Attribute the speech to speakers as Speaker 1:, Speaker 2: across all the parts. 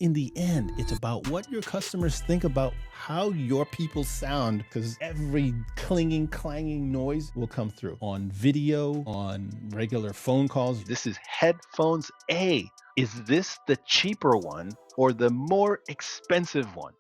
Speaker 1: In the end, it's about what your customers think about how your people sound, because every clinging, clanging noise will come through on video, on regular phone calls.
Speaker 2: This is headphones A. Is this the cheaper one or the more expensive one?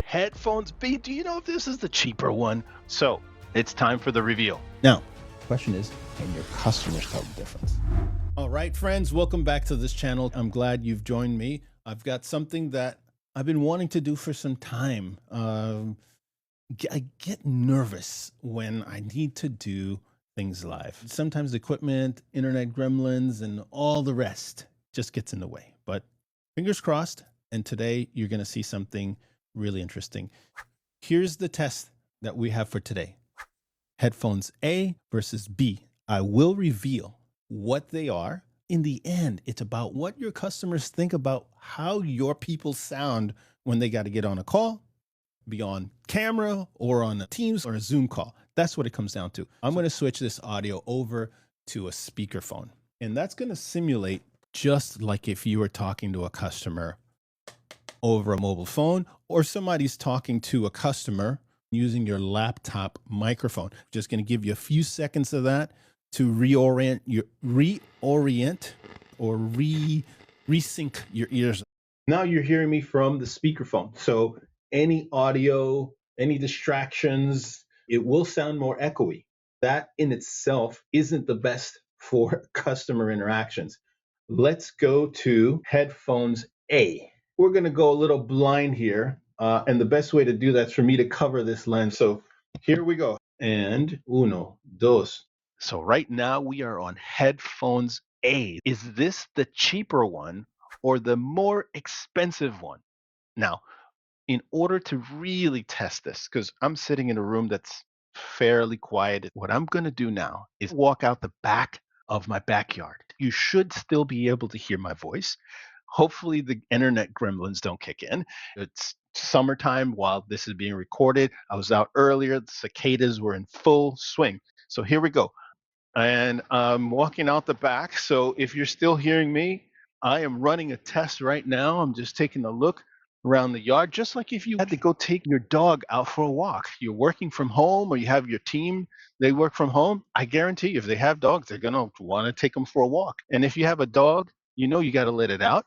Speaker 2: Headphones B, do you know if this is the cheaper one? So it's time for the reveal.
Speaker 1: Now, the question is, can your customers tell the difference? All right, friends, welcome back to this channel. I'm glad you've joined me. I've got something that I've been wanting to do for some time. I get nervous when I need to do things live. Sometimes equipment, internet gremlins, and all the rest just gets in the way. But fingers crossed, and today you're going to see something really interesting. Here's the test that we have for today. Headphones A versus B. I will reveal what they are. In the end, it's about what your customers think about how your people sound when they got to get on a call, be on camera, or on a Teams or a Zoom call. That's what it comes down to. I'm going to switch this audio over to a speakerphone, and that's going to simulate just like if you were talking to a customer over a mobile phone, or somebody's talking to a customer using your laptop microphone. Just going to give you a few seconds of that to resync your ears. Now you're hearing me from the speakerphone. So any audio, any distractions, it will sound more echoey. That in itself isn't the best for customer interactions. Let's go to headphones A. We're going to go a little blind here. And the best way to do that is for me to cover this lens. So here we go. And uno, dos.
Speaker 2: So right now we are on headphones A. Is this the cheaper one or the more expensive one? Now, in order to really test this, because I'm sitting in a room that's fairly quiet, what I'm going to do now is walk out the back of my backyard. You should still be able to hear my voice. Hopefully the internet gremlins don't kick in. It's summertime while this is being recorded. I was out earlier. The cicadas were in full swing. So here we go. And I'm walking out the back. So if you're still hearing me, I am running a test right now. I'm just taking a look around the yard, just like if you had to go take your dog out for a walk. You're working from home or you have your team, they work from home. I guarantee you, if they have dogs, they're going to want to take them for a walk. And if you have a dog, you know you got to let it out.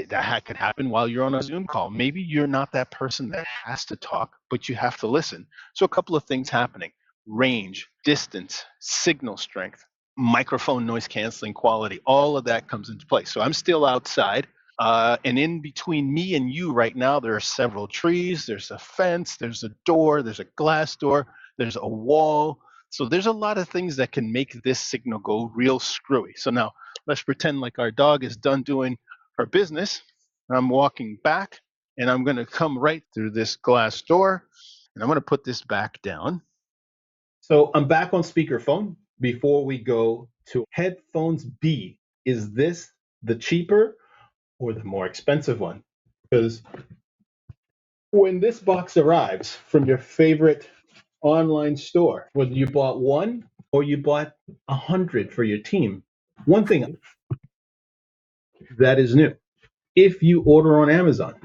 Speaker 2: That could happen while you're on a Zoom call. Maybe you're not that person that has to talk, but you have to listen. So a couple of things happening: range, distance, signal strength, microphone noise canceling quality, all of that comes into play. So I'm still outside. And in between me and you right now, there are several trees, there's a fence, there's a door, there's a glass door, there's a wall. So there's a lot of things that can make this signal go real screwy. So now let's pretend like our dog is done doing her business. I'm walking back and I'm going to come right through this glass door and I'm going to put this back down.
Speaker 1: So I'm back on speakerphone. Before we go to headphones B, is this the cheaper or the more expensive one? Because when this box arrives from your favorite online store, whether you bought one or you bought 100 for your team, one thing that is new: if you order on Amazon,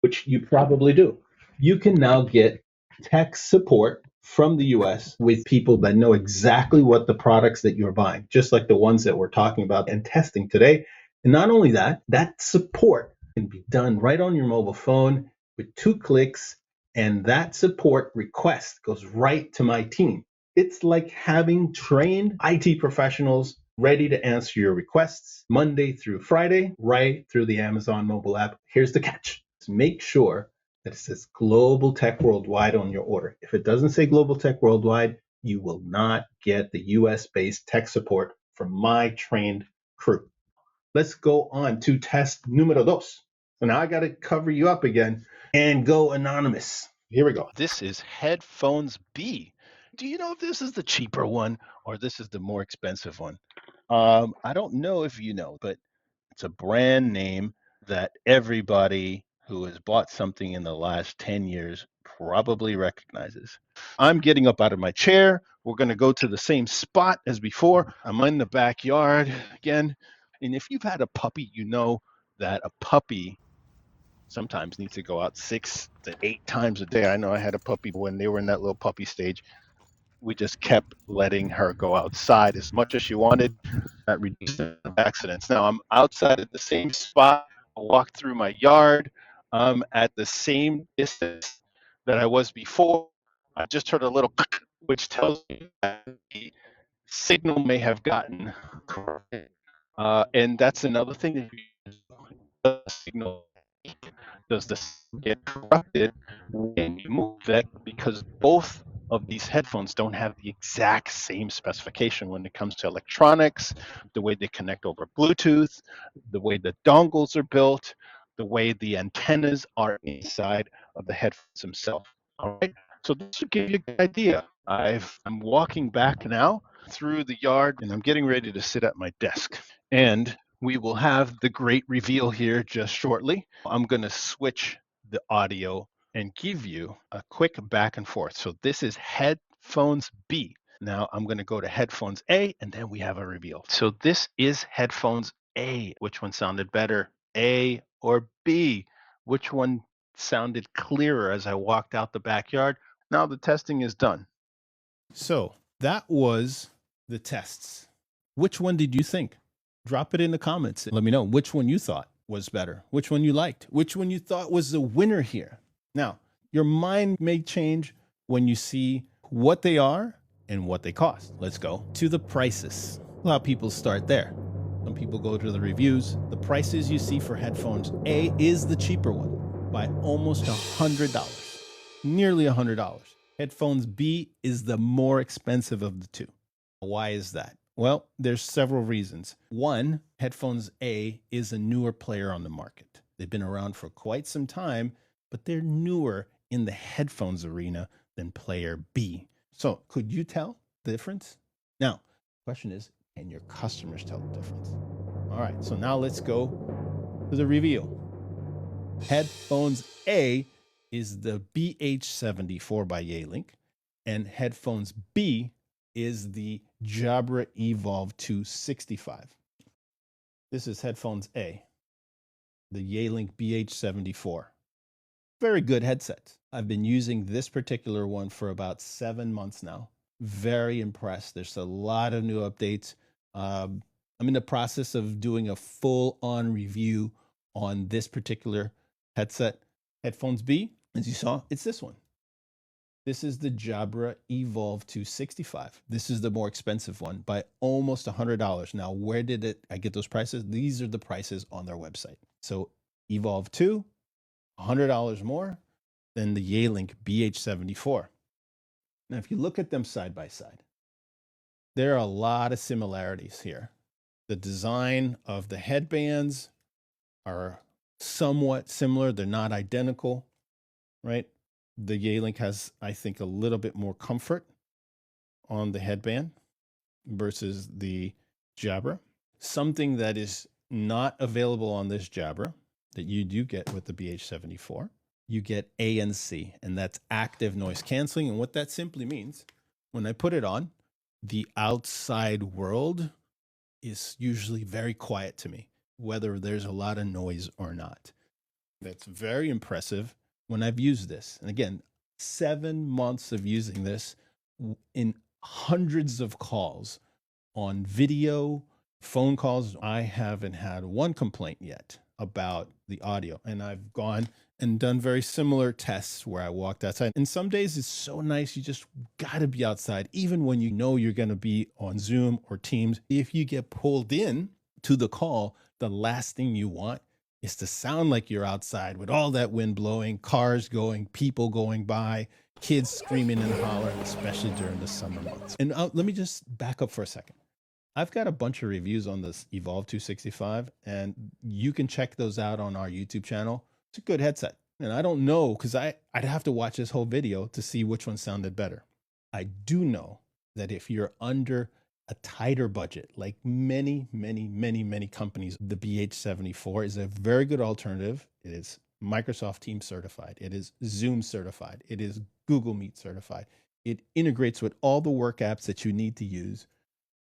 Speaker 1: which you probably do, you can now get tech support from the US with people that know exactly what the products that you're buying, just like the ones that we're talking about and testing today. And not only that, that support can be done right on your mobile phone with 2 clicks, and that support request goes right to my team. It's like having trained IT professionals ready to answer your requests Monday through Friday, right through the Amazon mobile app. Here's the catch: make sure that it says Global Tech Worldwide on your order. If it doesn't say Global Tech Worldwide, you will not get the US-based tech support from my trained crew. Let's go on to test numero dos. So now I got to cover you up again and go anonymous. Here we go.
Speaker 2: This is headphones B. Do you know if this is the cheaper one or this is the more expensive one? I don't know if you know, but it's a brand name that everybody who has bought something in the last 10 years probably recognizes. I'm getting up out of my chair. We're going to go to the same spot as before. I'm in the backyard again. And if you've had a puppy, you know that a puppy sometimes needs to go out 6 to 8 times a day. I know I had a puppy when they were in that little puppy stage. We just kept letting her go outside as much as she wanted. That reduced the accidents. Now I'm outside at the same spot. I walk through my yard. I'm at the same distance that I was before. I just heard a little which tells me that the signal may have gotten corrupted. And that's another thing that the signal does this get corrupted when you move it, because both of these headphones don't have the exact same specification when it comes to electronics, the way they connect over Bluetooth, the way the dongles are built, the way the antennas are inside of the headphones themselves. All right. So this should give you a good idea. I'm walking back now through the yard and I'm getting ready to sit at my desk. And we will have the great reveal here just shortly. I'm going to switch the audio and give you a quick back and forth. So this is headphones B. Now I'm going to go to headphones A and then we have a reveal. So this is headphones A. Which one sounded better, A or B? Which one sounded clearer as I walked out the backyard? Now the testing is done. So that was the tests. Which one did you think? Drop it in the comments. Let me know which one you thought was better, which one you liked, which one you thought was the winner here. Now, your mind may change when you see what they are and what they cost. Let's go to the prices. A lot of people start there. Some people go to the reviews. The prices you see for headphones A is the cheaper one by almost $100, nearly $100. Headphones B is the more expensive of the two. Why is that? Well, there's several reasons. One, headphones A is a newer player on the market. They've been around for quite some time, but they're newer in the headphones arena than player B. So could you tell the difference? Now, the question is, can your customers tell the difference? All right, so now let's go to the reveal. Headphones A is the BH74 by Yealink, and headphones B is the Jabra Evolve2 65. This is headphones A, the Yealink BH74. Very good headsets. I've been using this particular one for about 7 months now. Very impressed. There's a lot of new updates. I'm in the process of doing a full-on review on this particular headset. Headphones B, as you saw, it's this one. This is the Jabra Evolve2 65. This is the more expensive one by almost $100. Now, where did I get those prices? These are the prices on their website. So Evolve2, $100 more than the Yealink BH74. Now, if you look at them side by side, there are a lot of similarities here. The design of the headbands are somewhat similar. They're not identical, right? The Yealink has, I think, a little bit more comfort on the headband versus the Jabra. Something that is not available on this Jabra that you do get with the BH74, you get ANC, and that's active noise canceling. And what that simply means, when I put it on, the outside world is usually very quiet to me, whether there's a lot of noise or not. That's very impressive when I've used this. And again, 7 months of using this in hundreds of calls on video, phone calls. I haven't had one complaint yet about the audio. And I've gone and done very similar tests where I walked outside. And some days it's so nice. You just got to be outside, even when you know you're going to be on Zoom or Teams. If you get pulled in to the call, the last thing you want is to sound like you're outside with all that wind blowing, cars going, people going by, kids screaming and hollering, especially during the summer months. And let me just back up for a second. I've got a bunch of reviews on this Evolve 265, and you can check those out on our YouTube channel. It's a good headset. And I don't know, because I'd have to watch this whole video to see which one sounded better. I do know that if you're under a tighter budget, like many companies, the BH74 is a very good alternative. It is Microsoft Teams certified. It is Zoom certified. It is Google Meet certified. It integrates with all the work apps that you need to use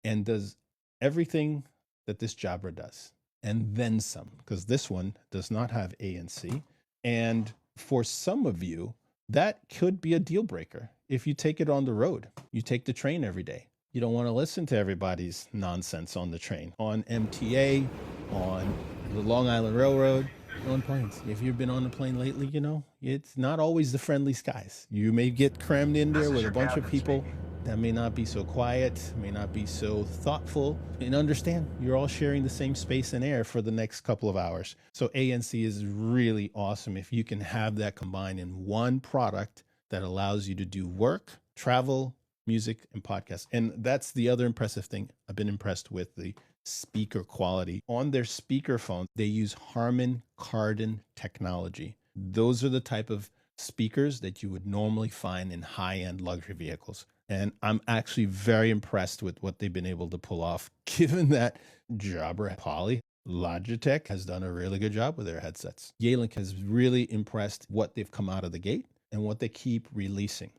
Speaker 2: and does everything that this Jabra does.
Speaker 1: and then some, because this one does not have ANC. And for some of you, that could be a deal breaker. If you take it on the road, you take the train every day. You don't want to listen to everybody's nonsense on the train, on MTA, on the Long Island Railroad, on planes. If you've been on a plane lately, you know, it's not always the friendly skies. You may get crammed in there with a bunch of people that may not be so quiet, may not be so thoughtful, and understand you're all sharing the same space and air for the next couple of hours. So ANC is really awesome if you can have that combined in one product that allows you to do work, travel, music, and podcasts. And that's the other impressive thing. I've been impressed with the speaker quality. On their speakerphone, they use Harman Kardon technology. Those are the type of speakers that you would normally find in high-end luxury vehicles. And I'm actually very impressed with what they've been able to pull off, given that Jabra Poly Logitech has done a really good job with their headsets. Yealink has really impressed what they've come out of the gate and what they keep releasing.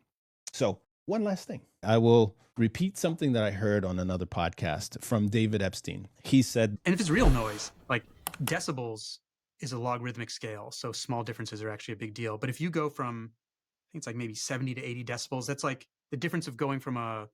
Speaker 1: So one last thing, I will repeat something that I heard on another podcast from David Epstein. He said,
Speaker 3: and if it's real noise, like decibels is a logarithmic scale, so small differences are actually a big deal. But if you go from, I think it's like maybe 70 to 80 decibels, that's like the difference of going from a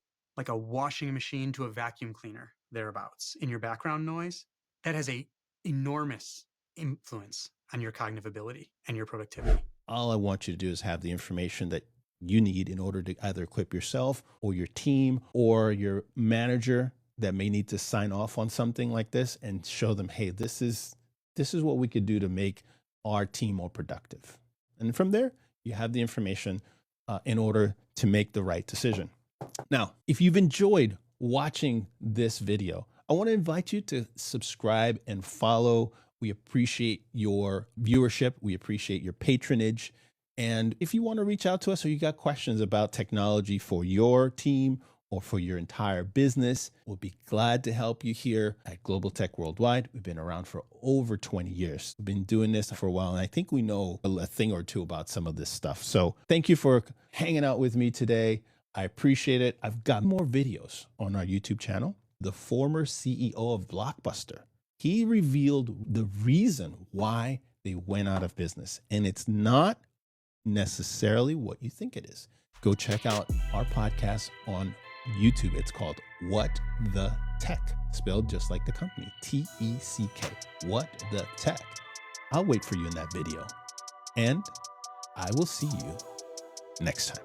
Speaker 3: washing machine to a vacuum cleaner, thereabouts, in your background noise. That has a enormous influence on your cognitive ability and your productivity.
Speaker 1: All I want you to do is have the information that you need in order to either equip yourself or your team or your manager that may need to sign off on something like this, and show them, hey, this is what we could do to make our team more productive. And from there, you have the information in order to make the right decision. Now, if you've enjoyed watching this video, I want to invite you to subscribe and follow. We appreciate your viewership. We appreciate your patronage. And if you want to reach out to us or you got questions about technology for your team or for your entire business, we'll be glad to help you here at Global Tech Worldwide. We've been around for over 20 years. We've been doing this for a while, and I think we know a thing or two about some of this stuff. So thank you for hanging out with me today. I appreciate it. I've got more videos on our YouTube channel. The former CEO of Blockbuster, he revealed the reason why they went out of business. And it's not necessarily what you think it is. Go check out our podcast on YouTube. It's called What the Tech, spelled just like the company, T-E-C-K. What the Tech. I'll wait for you in that video. And I will see you next time.